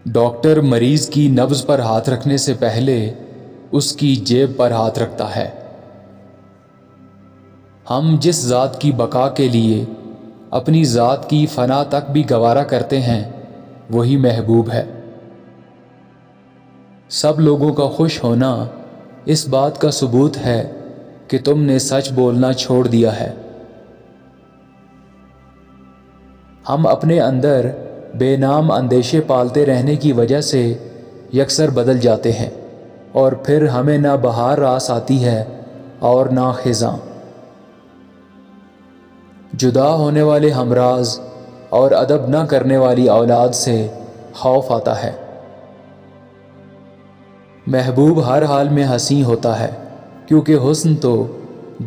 Doctor مریض کی نبض پر ہاتھ رکھنے سے پہلے اس کی جیب پر ہاتھ رکھتا ہے۔ ہم جس ذات کی بقا کے لیے اپنی ذات کی فنا تک بھی گوارا کرتے ہیں وہی محبوب ہے۔ سب لوگوں کا خوش ہونا اس بات کا ثبوت ہے کہ تم نے سچ بولنا چھوڑ دیا ہے۔ ہم اپنے اندر بے نام اندیشے پالتے رہنے کی وجہ سے یکسر بدل جاتے ہیں، اور پھر ہمیں نہ بہار راس آتی ہے اور نہ خزاں۔ جدا ہونے والے ہمراز اور ادب نہ کرنے والی اولاد سے خوف آتا ہے۔ محبوب ہر حال میں حسین ہوتا ہے، کیونکہ حسن تو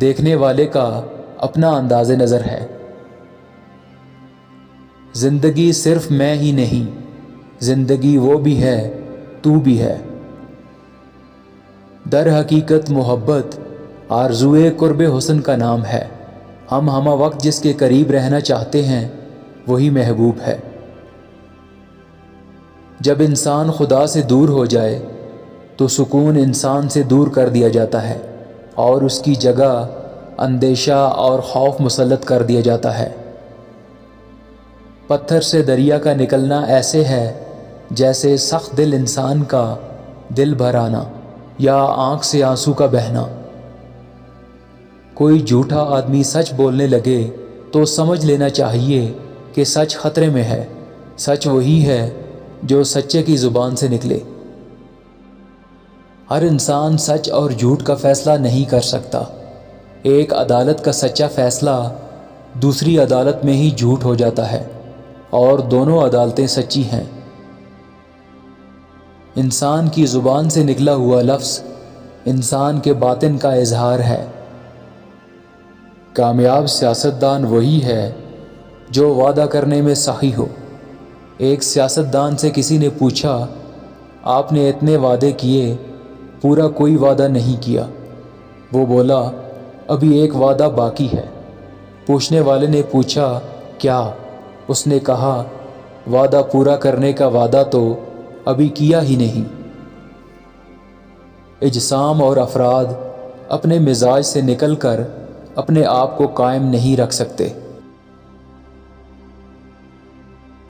دیکھنے والے کا اپنا انداز نظر ہے۔ زندگی صرف میں ہی نہیں، زندگی وہ بھی ہے، تو بھی ہے۔ در حقیقت محبت آرزوئے قرب حسن کا نام ہے۔ ہم ہمہ وقت جس کے قریب رہنا چاہتے ہیں وہی محبوب ہے۔ جب انسان خدا سے دور ہو جائے تو سکون انسان سے دور کر دیا جاتا ہے، اور اس کی جگہ اندیشہ اور خوف مسلط کر دیا جاتا ہے۔ پتھر سے دریا کا نکلنا ایسے ہے جیسے سخت دل انسان کا دل بھر آنا یا آنکھ سے آنسو کا بہنا۔ کوئی جھوٹا آدمی سچ بولنے لگے تو سمجھ لینا چاہیے کہ سچ خطرے میں ہے۔ سچ وہی ہے جو سچے کی زبان سے نکلے۔ ہر انسان سچ اور جھوٹ کا فیصلہ نہیں کر سکتا۔ ایک عدالت کا سچا فیصلہ دوسری عدالت میں ہی جھوٹ ہو جاتا ہے، اور دونوں عدالتیں سچی ہیں۔ انسان کی زبان سے نکلا ہوا لفظ انسان کے باطن کا اظہار ہے۔ کامیاب سیاستدان وہی ہے جو وعدہ کرنے میں سخی ہو۔ ایک سیاستدان سے کسی نے پوچھا، آپ نے اتنے وعدے کیے، پورا کوئی وعدہ نہیں کیا۔ وہ بولا، ابھی ایک وعدہ باقی ہے۔ پوچھنے والے نے پوچھا، کیا؟ اس نے کہا، وعدہ پورا کرنے کا وعدہ تو ابھی کیا ہی نہیں۔ اجسام اور افراد اپنے مزاج سے نکل کر اپنے آپ کو قائم نہیں رکھ سکتے۔